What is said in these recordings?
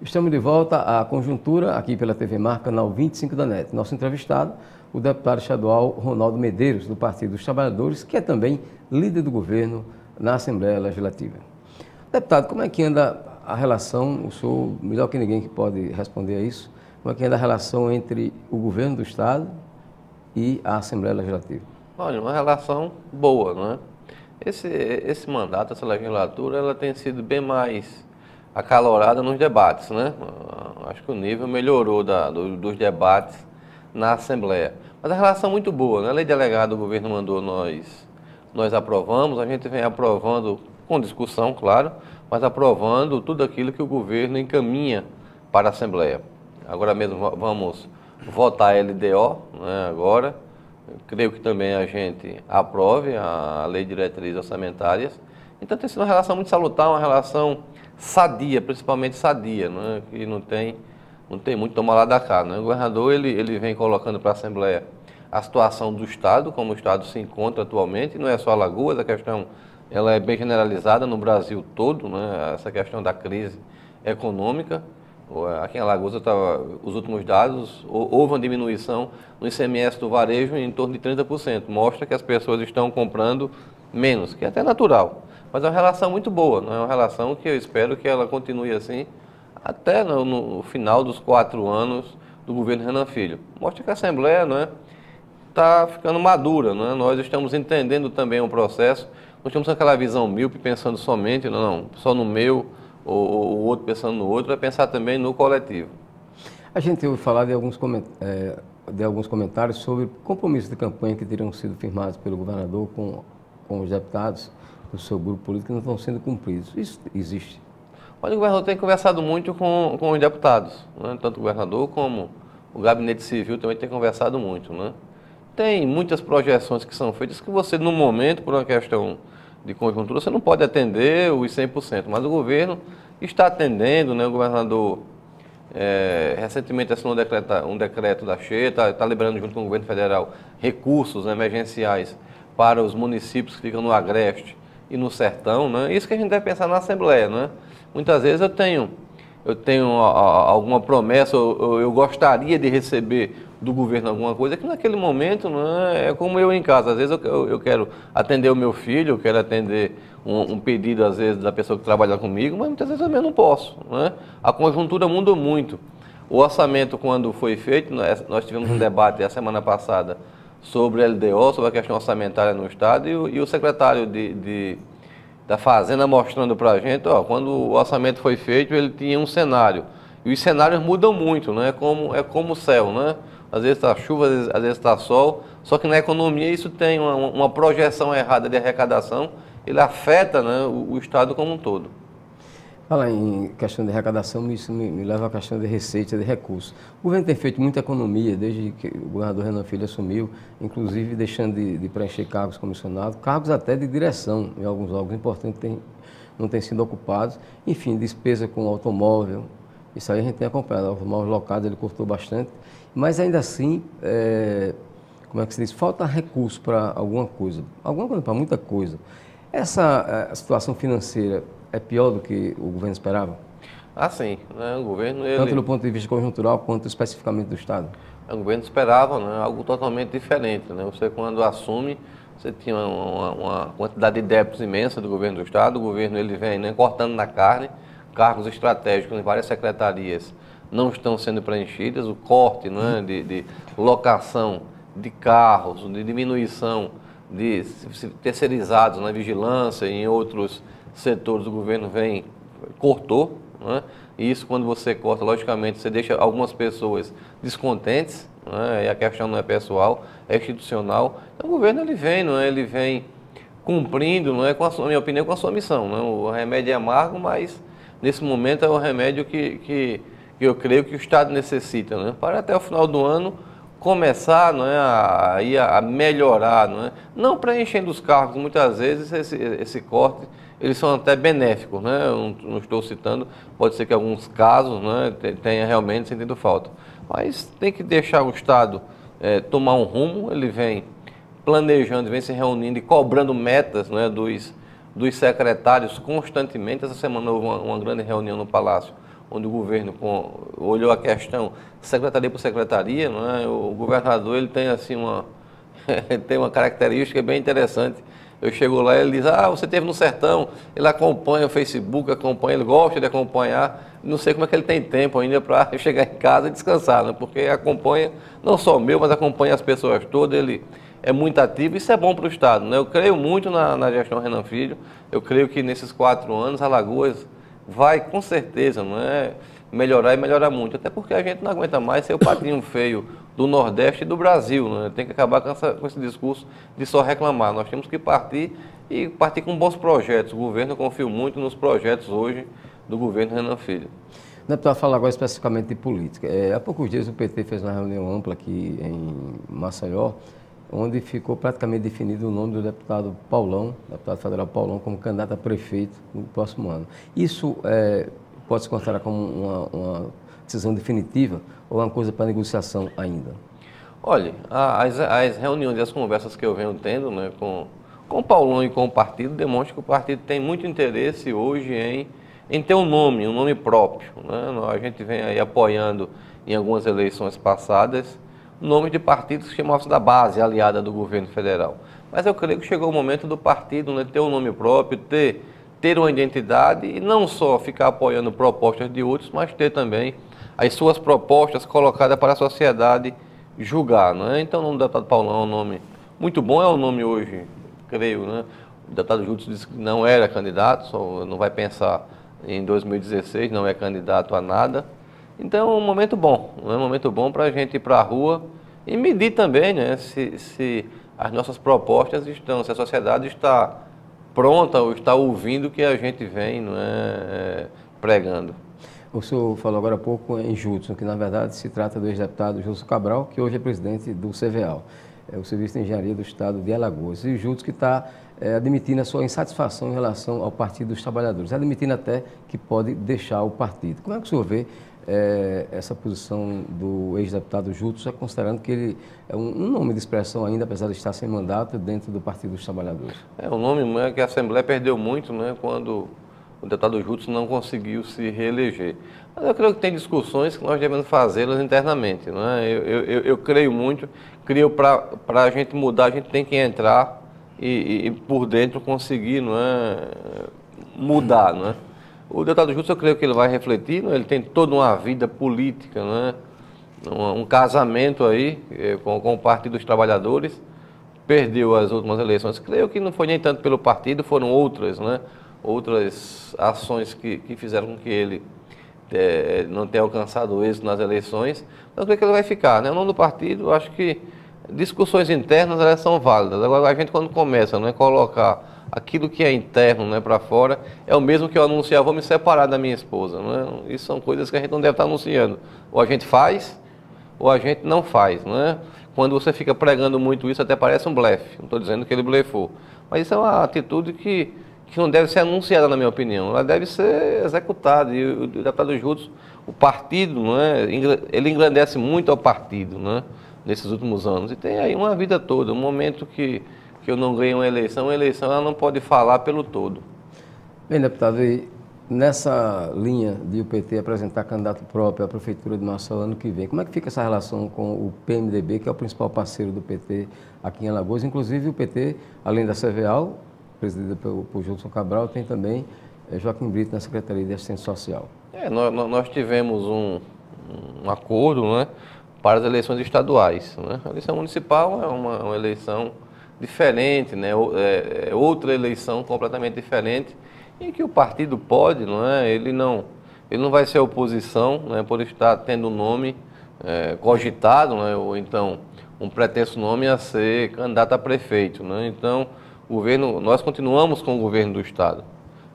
Estamos de volta à conjuntura aqui pela TV Mar, canal 25 da NET. Nosso entrevistado, o deputado estadual Ronaldo Medeiros, do Partido dos Trabalhadores, que é também líder do governo na Assembleia Legislativa. Deputado, como é que anda a relação, o senhor, melhor que ninguém que pode responder a isso, como é que anda a relação entre o governo do Estado e a Assembleia Legislativa? Olha, uma relação boa, não é? Esse mandato, essa legislatura, ela tem sido bem mais acalorada nos debates, né? Acho que o nível melhorou dos debates na Assembleia. Mas a relação é muito boa, né? A lei delegada, o governo mandou, nós aprovamos, a gente vem aprovando, com discussão, claro, mas aprovando tudo aquilo que o governo encaminha para a Assembleia. Agora mesmo vamos votar a LDO, né, agora. Creio que também a gente aprove a Lei de Diretrizes Orçamentárias. Então tem sido uma relação muito salutar, uma relação sadia, principalmente sadia, né, que não tem muito tomar lá da cá, né? O governador ele vem colocando para a Assembleia a situação do Estado, como o Estado se encontra atualmente, não é só Alagoas, a questão ela é bem generalizada no Brasil todo, né? Essa questão da crise econômica. Aqui em Alagoas, os últimos dados, houve uma diminuição no ICMS do varejo em torno de 30%. Mostra que as pessoas estão comprando menos, que é até natural. Mas é uma relação muito boa, não é uma relação que eu espero que ela continue assim até no final dos 4 anos do governo Renan Filho. Mostra que a Assembleia, né, está ficando madura, né? Nós estamos entendendo também o processo, não temos aquela visão míope pensando somente, não, só no meu, ou o outro pensando no outro, é pensar também no coletivo. A gente ouviu falar de alguns comentários sobre compromissos de campanha que teriam sido firmados pelo governador com os deputados do seu grupo político que não estão sendo cumpridos. Isso existe? Olha, o governador tem conversado muito com os deputados, né? Tanto o governador como o gabinete civil também tem conversado muito, né? Tem muitas projeções que são feitas que você, no momento, por uma questão de conjuntura, você não pode atender os 100%, mas o governo está atendendo, né? O governador recentemente assinou um decreto da CHE, está liberando junto com o governo federal recursos, né, emergenciais para os municípios que ficam no Agreste e no Sertão, né? Isso que a gente deve pensar na Assembleia, né? Muitas vezes eu tenho alguma promessa, eu gostaria de receber do governo alguma coisa, que naquele momento, né, é como eu em casa. Às vezes eu quero atender o meu filho, eu quero atender um pedido, às vezes, da pessoa que trabalha comigo, mas muitas vezes eu também não posso, né? A conjuntura muda muito. O orçamento, quando foi feito, nós tivemos um debate a semana passada sobre LDO, sobre a questão orçamentária no Estado, e o secretário da Fazenda mostrando para a gente, ó, quando o orçamento foi feito, ele tinha um cenário. E os cenários mudam muito, né? É como o céu, né? Às vezes está chuva, às vezes está sol, só que na economia isso tem uma projeção errada de arrecadação, ele afeta, né, o Estado como um todo. Falar em questão de arrecadação, isso me leva à questão de receita, de recursos. O governo tem feito muita economia desde que o governador Renan Filho assumiu, inclusive deixando de preencher cargos comissionados, cargos até de direção em alguns órgãos importantes não têm sido ocupados. Enfim, despesa com automóvel, isso aí a gente tem acompanhado. Automóveis locados ele cortou bastante, mas ainda assim, como é que se diz? Falta recurso para alguma coisa para muita coisa. Essa situação financeira é pior do que o governo esperava? Ah, sim, né? O governo... Tanto do ponto de vista conjuntural, quanto especificamente do Estado? O governo esperava, né, algo totalmente diferente, né? Você, quando assume, você tinha uma quantidade de débitos imensa do governo do Estado. O governo ele vem, né, cortando na carne, cargos estratégicos em várias secretarias não estão sendo preenchidas. O corte, né, de locação de carros, de diminuição de terceirizados na vigilância e em outros setores do governo cortou, né? E isso, quando você corta, logicamente, você deixa algumas pessoas descontentes, né? E a questão não é pessoal, é institucional. Então o governo ele vem cumprindo, não é, na minha opinião, com a sua missão, né? O remédio é amargo, mas nesse momento é o remédio que eu creio que o Estado necessita, né? Para até o final do ano começar, não é, a melhorar, não é? Não preenchendo os cargos, muitas vezes esse corte, eles são até benéficos, né? Eu não estou citando, pode ser que alguns casos, né, tenha realmente sentido falta. Mas tem que deixar o Estado tomar um rumo, ele vem planejando, vem se reunindo e cobrando metas, né, dos secretários constantemente. Essa semana houve uma grande reunião no Palácio onde o governo olhou a questão secretaria por secretaria, não é? O governador ele tem assim tem uma característica bem interessante. Eu chego lá e ele diz, você esteve no sertão, ele acompanha o Facebook, ele gosta de acompanhar, não sei como é que ele tem tempo ainda para chegar em casa e descansar, né? Porque acompanha, não só o meu, mas acompanha as pessoas todas, ele é muito ativo, isso é bom para o Estado, né? Eu creio muito na gestão Renan Filho, eu creio que nesses 4 anos Alagoas vai com certeza, não é, melhorar e melhorar muito, até porque a gente não aguenta mais ser o patinho feio do Nordeste e do Brasil, né? Tem que acabar com esse discurso de só reclamar, nós temos que partir com bons projetos. O governo, eu confio muito nos projetos hoje do governo Renan Filho. Deputado, falar agora especificamente de política. Há poucos dias o PT fez uma reunião ampla aqui em Maceió, onde ficou praticamente definido o nome do deputado federal Paulão, como candidato a prefeito no próximo ano. Isso pode se considerar como uma decisão definitiva ou é uma coisa para negociação ainda? Olha, as reuniões e as conversas que eu venho tendo, né, com o Paulão e com o partido demonstram que o partido tem muito interesse hoje em ter um nome próprio, né? A gente vem aí apoiando em algumas eleições passadas nomes de partidos que chamavam-se da base aliada do governo federal. Mas eu creio que chegou o momento do partido, né, ter um nome próprio, ter uma identidade e não só ficar apoiando propostas de outros, mas ter também as suas propostas colocadas para a sociedade julgar, né? Então o nome do deputado Paulão é um nome muito bom, é um nome hoje, creio, né? O deputado Júlio disse que não era candidato, só não vai pensar em 2016, não é candidato a nada. Então é um momento bom, é um momento bom para a gente ir para a rua e medir também, né, se as nossas propostas estão, se a sociedade está pronta ou está ouvindo o que a gente vem, não pregando. O senhor falou agora há pouco em Judson, que na verdade se trata do ex-deputado Judson Cabral, que hoje é presidente do CVEAL, o Serviço de Engenharia do Estado de Alagoas. E o Judson que está admitindo a sua insatisfação em relação ao Partido dos Trabalhadores, admitindo até que pode deixar o partido. Como é que o senhor vê essa posição do ex-deputado Judson, considerando que ele é um nome de expressão ainda, apesar de estar sem mandato, dentro do Partido dos Trabalhadores? O nome é que a Assembleia perdeu muito, né, quando o deputado Judson não conseguiu se reeleger. Mas eu creio que tem discussões que nós devemos fazê-las internamente, não é? Eu creio muito, para a gente mudar, a gente tem que entrar e por dentro conseguir, não é, mudar, não é? O deputado Judson, eu creio que ele vai refletir, não é? Ele tem toda uma vida política, não é? Um casamento aí com o Partido dos Trabalhadores, perdeu as últimas eleições. Creio que não foi nem tanto pelo partido, foram outras, né? Outras ações que fizeram com que ele não tenha alcançado êxito nas eleições. Mas creio que ele vai ficar, né? O nome do partido, eu acho que discussões internas elas são válidas. Agora a gente quando começa, né, colocar aquilo que é interno, né, para fora, é o mesmo que eu anunciar, vou me separar da minha esposa, né? Isso são coisas que a gente não deve estar anunciando. Ou a gente faz, ou a gente não faz, né? Quando você fica pregando muito isso, até parece um blefe. Não estou dizendo que ele blefou. Mas isso é uma atitude que não deve ser anunciada, na minha opinião. Ela deve ser executada. E o deputado Judson, o partido, não é? Ele engrandece muito ao partido, né, nesses últimos anos. E tem aí uma vida toda, um momento que eu não ganho uma eleição ela não pode falar pelo todo. Bem, deputado, e nessa linha de o PT apresentar candidato próprio à Prefeitura de Maceió ano que vem, como é que fica essa relação com o PMDB, que é o principal parceiro do PT aqui em Alagoas? Inclusive o PT, além da CVEAL, presidida por Judson Cabral, tem também Joaquim Brito na Secretaria de Assistência Social. Nós tivemos um acordo, né, para as eleições estaduais, né? A eleição municipal é uma eleição diferente, né? É outra eleição completamente diferente, em que o partido pode, não é? Ele não vai ser oposição, né, por estar tendo um nome cogitado, né, ou então um pretenso nome a ser candidato a prefeito, né? Então nós continuamos com o governo do Estado.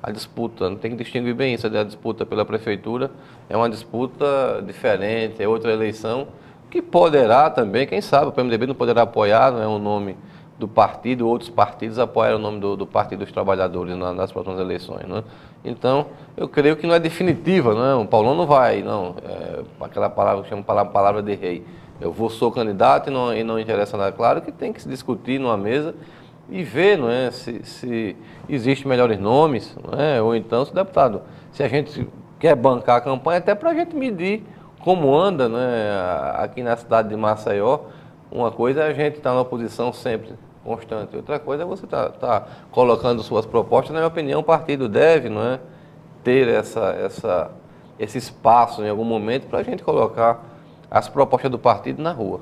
A disputa, não tem que distinguir bem isso, a disputa pela prefeitura é uma disputa diferente, é outra eleição, que poderá também, quem sabe, o PMDB não poderá apoiar, não é o nome do partido, outros partidos apoiaram o nome do Partido dos Trabalhadores nas próximas eleições, né? Então, eu creio que não é definitiva, não. O Paulão não vai, não, aquela palavra que chama palavra de rei. Sou candidato e não interessa nada. Claro que tem que se discutir numa mesa e ver, não é, se existem melhores nomes, não é? Ou então, se a gente quer bancar a campanha, até para a gente medir como anda, né, aqui na cidade de Maceió. Uma coisa é a gente estar na posição sempre constante, outra coisa é você tá colocando suas propostas. Na minha opinião, o partido deve, não é, ter esse espaço em algum momento para a gente colocar as propostas do partido na rua.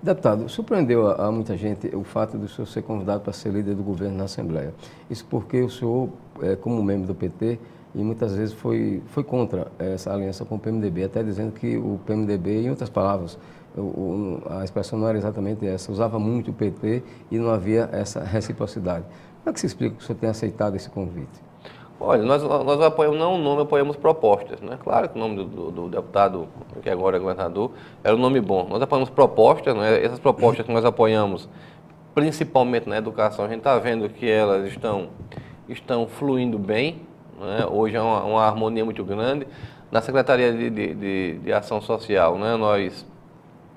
Deputado, surpreendeu a muita gente o fato do senhor ser convidado para ser líder do governo na Assembleia. Isso porque o senhor, como membro do PT, e muitas vezes foi contra essa aliança com o PMDB, até dizendo que o PMDB, em outras palavras, a expressão não era exatamente essa, usava muito o PT e não havia essa reciprocidade. Como é que se explica que o senhor tenha aceitado esse convite? Olha, nós apoiamos não o nome, apoiamos propostas, né? Claro que o nome do deputado, que agora é governador, era um nome bom. Nós apoiamos propostas, né? Essas propostas que nós apoiamos, principalmente na educação, a gente está vendo que elas estão fluindo bem, né? Hoje é uma harmonia muito grande. Na Secretaria de Ação Social, né? Nós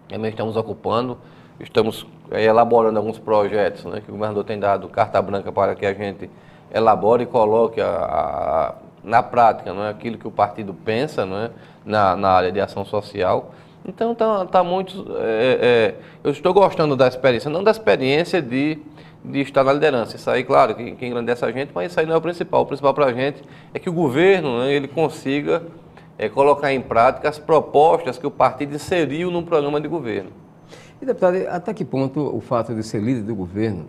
também estamos ocupando, estamos elaborando alguns projetos, né? Que o governador tem dado carta branca para que a gente elabore e coloque na prática, não é, aquilo que o partido pensa, não é, na área de ação social. Então tá muito. Eu estou gostando da experiência, não da experiência de estar na liderança. Isso aí, claro, que engrandece a gente, mas isso aí não é o principal. O principal para a gente é que o governo, né, ele consiga colocar em prática as propostas que o partido inseriu no programa de governo. E, deputado, até que ponto o fato de ser líder do governo,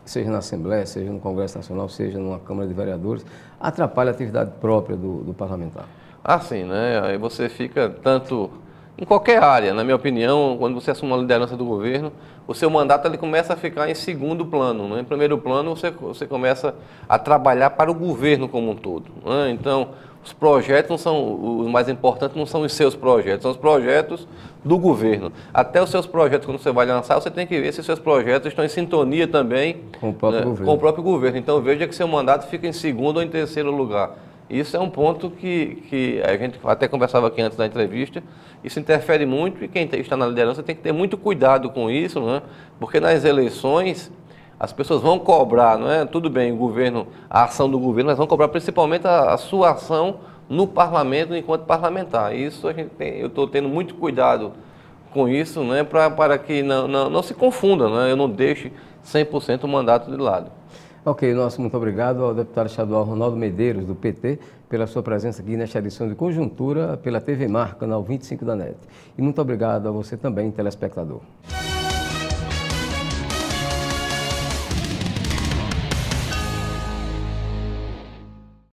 seja na Assembleia, seja no Congresso Nacional, seja numa Câmara de Vereadores, atrapalha a atividade própria do parlamentar? Assim, né? Aí você fica tanto em qualquer área, na minha opinião, quando você assume uma liderança do governo, o seu mandato ele começa a ficar em segundo plano, né? Em primeiro plano, você começa a trabalhar para o governo como um todo, né? Então, os projetos não são, os mais importantes não são os seus projetos, são os projetos do governo. Até os seus projetos, quando você vai lançar, você tem que ver se os seus projetos estão em sintonia também com o próprio governo. Com o próprio governo. Então, veja que seu mandato fica em segundo ou em terceiro lugar. Isso é um ponto que a gente até conversava aqui antes da entrevista. Isso interfere muito e quem está na liderança tem que ter muito cuidado com isso, né? Porque nas eleições as pessoas vão cobrar, não é? Tudo bem, o governo, a ação do governo, mas vão cobrar principalmente a sua ação no parlamento enquanto parlamentar. Isso eu estou tendo muito cuidado com isso, né? Para que não se confunda, né? Eu não deixe 100% o mandato de lado. Ok, muito obrigado ao deputado estadual Ronaldo Medeiros, do PT, pela sua presença aqui nesta edição de Conjuntura pela TV Mar, canal 25 da NET. E muito obrigado a você também, telespectador.